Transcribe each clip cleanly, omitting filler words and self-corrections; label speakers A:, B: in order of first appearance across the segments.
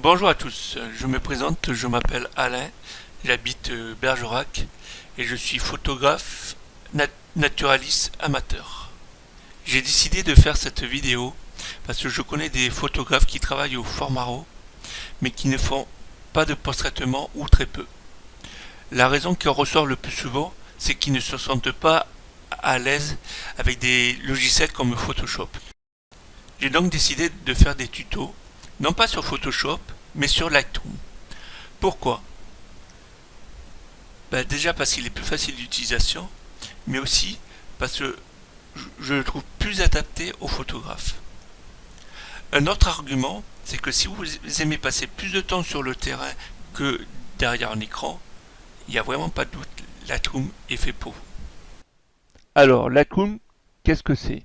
A: Bonjour à tous, je me présente, je m'appelle Alain, j'habite Bergerac et je suis photographe naturaliste amateur. J'ai décidé de faire cette vidéo parce que je connais des photographes qui travaillent au format RAW mais qui ne font pas de post-traitement ou très peu. La raison qui en ressort le plus souvent, c'est qu'ils ne se sentent pas à l'aise avec des logiciels comme Photoshop. J'ai donc décidé de faire des tutos, non pas sur Photoshop, mais sur Lightroom. Pourquoi? Déjà parce qu'il est plus facile d'utilisation, mais aussi parce que je le trouve plus adapté aux photographes. Un autre argument, c'est que si vous aimez passer plus de temps sur le terrain que derrière un écran, il n'y a vraiment pas de doute, Lightroom est fait pour vous. Alors, Lightroom, qu'est-ce que c'est?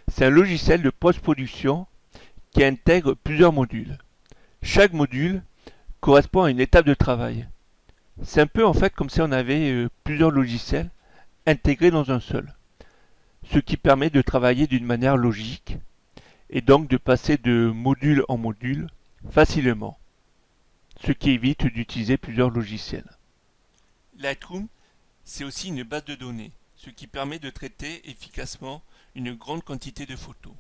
A: C'est un logiciel de post-production qui intègre plusieurs modules. Chaque module correspond à une étape de travail. C'est un peu en fait comme si on avait plusieurs logiciels intégrés dans un seul, ce qui permet de travailler d'une manière logique et donc de passer de module en module facilement, ce qui évite d'utiliser plusieurs logiciels. Lightroom, c'est aussi une base de données, ce qui permet de traiter efficacement une grande quantité de photos.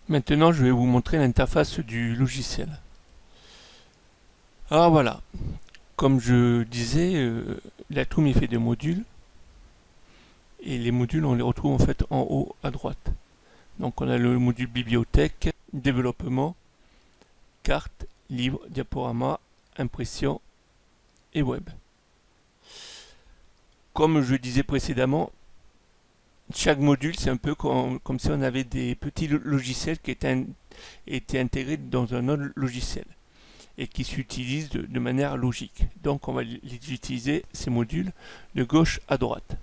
A: Maintenant, je vais vous montrer l'interface du logiciel. Alors voilà, comme je disais, Lightroom est fait de modules et les modules on les retrouve en fait en haut à droite. Donc on a le module bibliothèque, développement, carte, livre, diaporama, impression et web. Comme je disais précédemment, chaque module c'est un peu comme si on avait des petits logiciels qui étaient intégrés dans un autre logiciel et qui s'utilisent de manière logique. Donc on va les utiliser, ces modules, de gauche à droite.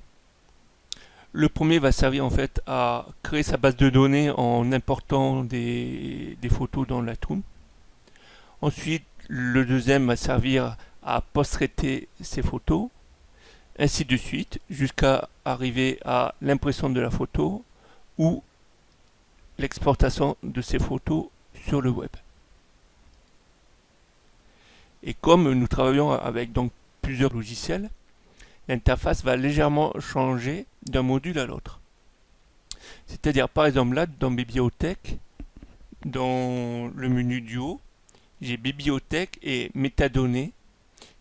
A: Le premier va servir en fait à créer sa base de données en important des photos dans Lightroom. Ensuite, le deuxième va servir à post-traiter ces photos, ainsi de suite, jusqu'à arriver à l'impression de la photo ou l'exportation de ces photos sur le web. Et comme nous travaillons avec donc plusieurs logiciels, l'interface va légèrement changer d'un module à l'autre. C'est-à-dire par exemple là dans bibliothèque, dans le menu du haut, j'ai bibliothèque et métadonnées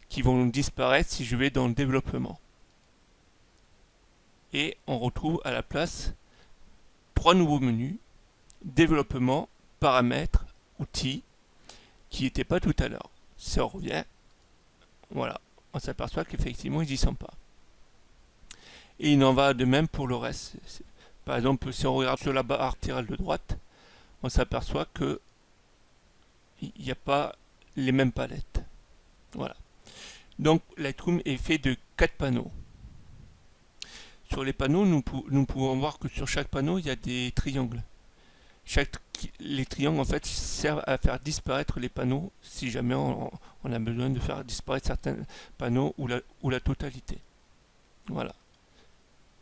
A: qui vont disparaître si je vais dans le développement. Et on retrouve à la place trois nouveaux menus, développement, paramètres, outils, qui n'étaient pas tout à l'heure. Si on revient, voilà, on s'aperçoit qu'effectivement ils n'y sont pas. Et il en va de même pour le reste. Par exemple, si on regarde sur la barre latérale de droite, on s'aperçoit que il n'y a pas les mêmes palettes. Voilà. Donc Lightroom est fait de 4 panneaux. Sur les panneaux, nous pouvons voir que sur chaque panneau, il y a des triangles. Les triangles en fait servent à faire disparaître les panneaux si jamais on a besoin de faire disparaître certains panneaux ou la totalité. Voilà.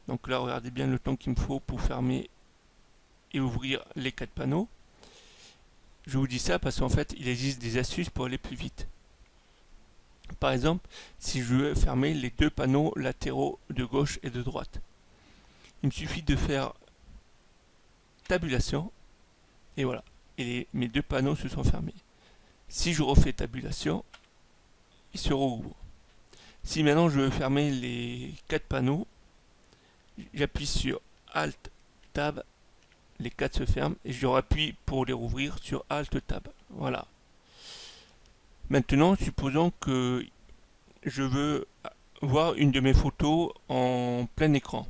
A: Donc là, regardez bien le temps qu'il me faut pour fermer et ouvrir les 4 panneaux. Je vous dis ça parce qu'en fait, il existe des astuces pour aller plus vite. Par exemple, si je veux fermer les deux panneaux latéraux de gauche et de droite, il me suffit de faire tabulation et voilà. Et mes deux panneaux se sont fermés. Si je refais tabulation, ils se rouvrent. Si maintenant je veux fermer les 4 panneaux, j'appuie sur Alt Tab, les 4 se ferment et je rappuie pour les rouvrir sur Alt Tab. Voilà. Maintenant, supposons que je veux voir une de mes photos en plein écran.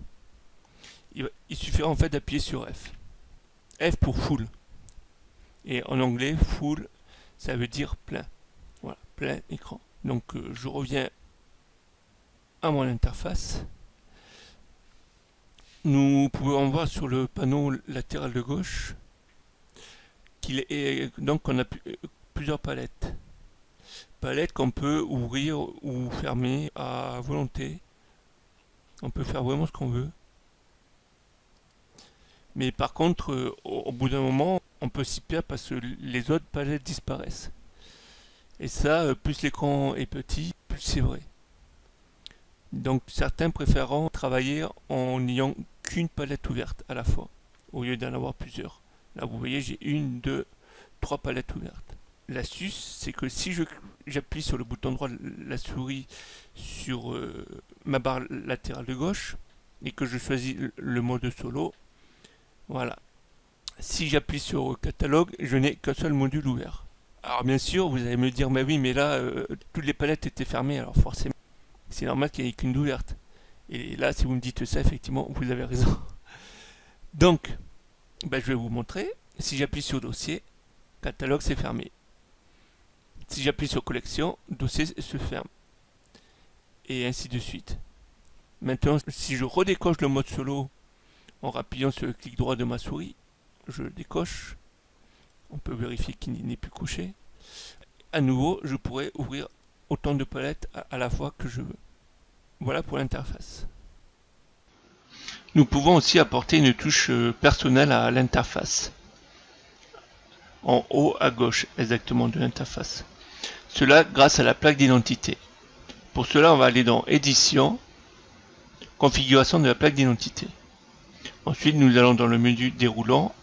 A: Il suffira en fait d'appuyer sur F. F pour full. Et en anglais, full, ça veut dire plein. Voilà, plein écran. Donc je reviens à mon interface. Nous pouvons voir sur le panneau latéral de gauche qu'il est donc on a plusieurs palettes. Palettes qu'on peut ouvrir ou fermer à volonté. On peut faire vraiment ce qu'on veut. Mais par contre, au bout d'un moment, on peut s'y perdre parce que les autres palettes disparaissent. Et ça, plus l'écran est petit, plus c'est vrai. Donc certains préféreront travailler en n'ayant qu'une palette ouverte à la fois, au lieu d'en avoir plusieurs. Là vous voyez, j'ai une, deux, trois palettes ouvertes. L'astuce, c'est que si j'appuie sur le bouton droit de la souris sur ma barre latérale de gauche, et que je choisis le mode solo, voilà. Si j'appuie sur catalogue, je n'ai qu'un seul module ouvert. Alors bien sûr, vous allez me dire, mais oui, mais là, toutes les palettes étaient fermées, alors forcément, c'est normal qu'il n'y ait qu'une ouverte. Et là, si vous me dites ça, effectivement, vous avez raison. Donc, je vais vous montrer. Si j'appuie sur dossier, catalogue c'est fermé. Si j'appuie sur collection, dossier se ferme. Et ainsi de suite. Maintenant, si je redécoche le mode solo en appuyant sur le clic droit de ma souris, je le décoche. On peut vérifier qu'il n'est plus couché. À nouveau, je pourrais ouvrir autant de palettes à la fois que je veux. Voilà pour l'interface. Nous pouvons aussi apporter une touche personnelle à l'interface. En haut à gauche exactement de l'interface. Cela grâce à la plaque d'identité. Pour cela, on va aller dans Édition, Configuration de la plaque d'identité. Ensuite, nous allons dans le menu déroulant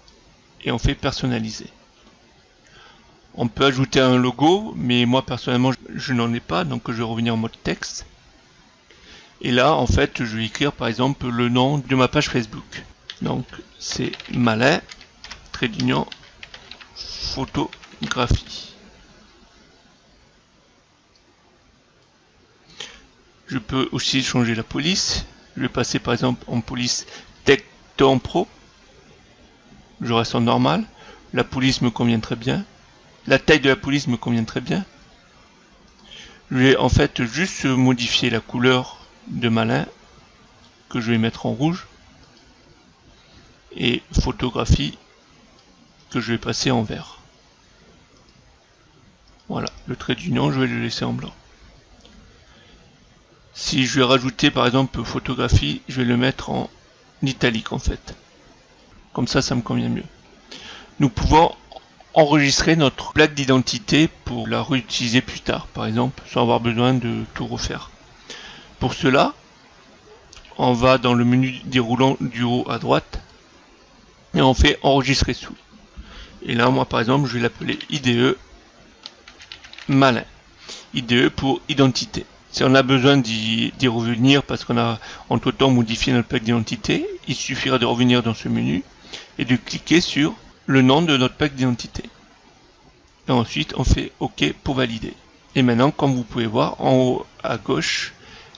A: et on fait Personnaliser. On peut ajouter un logo, mais moi personnellement je n'en ai pas, donc je vais revenir en mode texte. Et là, en fait, je vais écrire par exemple le nom de ma page Facebook. Donc c'est Malin, trait d'union, photographie. Je peux aussi changer la police. Je vais passer par exemple en police Tecton Pro. Je reste en normal. La police me convient très bien. La taille de la police me convient très bien. Je vais en fait juste modifier la couleur de Malin, que je vais mettre en rouge. Et photographie, que je vais passer en vert. Voilà, le trait d'union, je vais le laisser en blanc. Si je vais rajouter par exemple photographie, je vais le mettre en italique en fait. Comme ça me convient mieux. Nous pouvons enregistrer notre plaque d'identité pour la réutiliser plus tard, par exemple, sans avoir besoin de tout refaire. Pour cela, on va dans le menu déroulant du haut à droite et on fait enregistrer sous. Et là, moi par exemple, je vais l'appeler IDE Malin. IDE pour identité. Si on a besoin d'y revenir parce qu'on a entre temps modifié notre plaque d'identité, il suffira de revenir dans ce menu et de cliquer sur le nom de notre plaque d'identité. Et ensuite, on fait OK pour valider. Et maintenant, comme vous pouvez voir, en haut à gauche,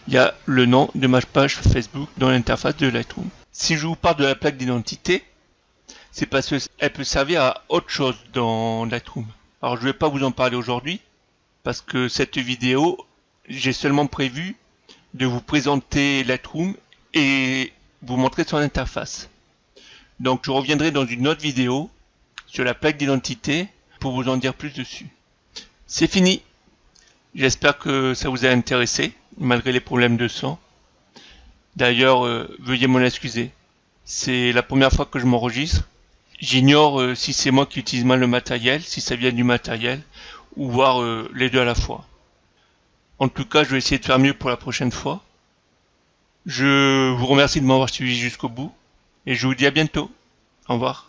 A: il y a le nom de ma page Facebook dans l'interface de Lightroom. Si je vous parle de la plaque d'identité, c'est parce qu'elle peut servir à autre chose dans Lightroom. Alors, je ne vais pas vous en parler aujourd'hui, parce que cette vidéo, j'ai seulement prévu de vous présenter Lightroom et vous montrer son interface. Donc, je reviendrai dans une autre vidéo sur la plaque d'identité pour vous en dire plus dessus. C'est fini. J'espère que ça vous a intéressé, malgré les problèmes de son. D'ailleurs, veuillez m'en excuser. C'est la première fois que je m'enregistre. J'ignore si c'est moi qui utilise mal le matériel, si ça vient du matériel, ou voir les deux à la fois. En tout cas, je vais essayer de faire mieux pour la prochaine fois. Je vous remercie de m'avoir suivi jusqu'au bout, et je vous dis à bientôt. Au revoir.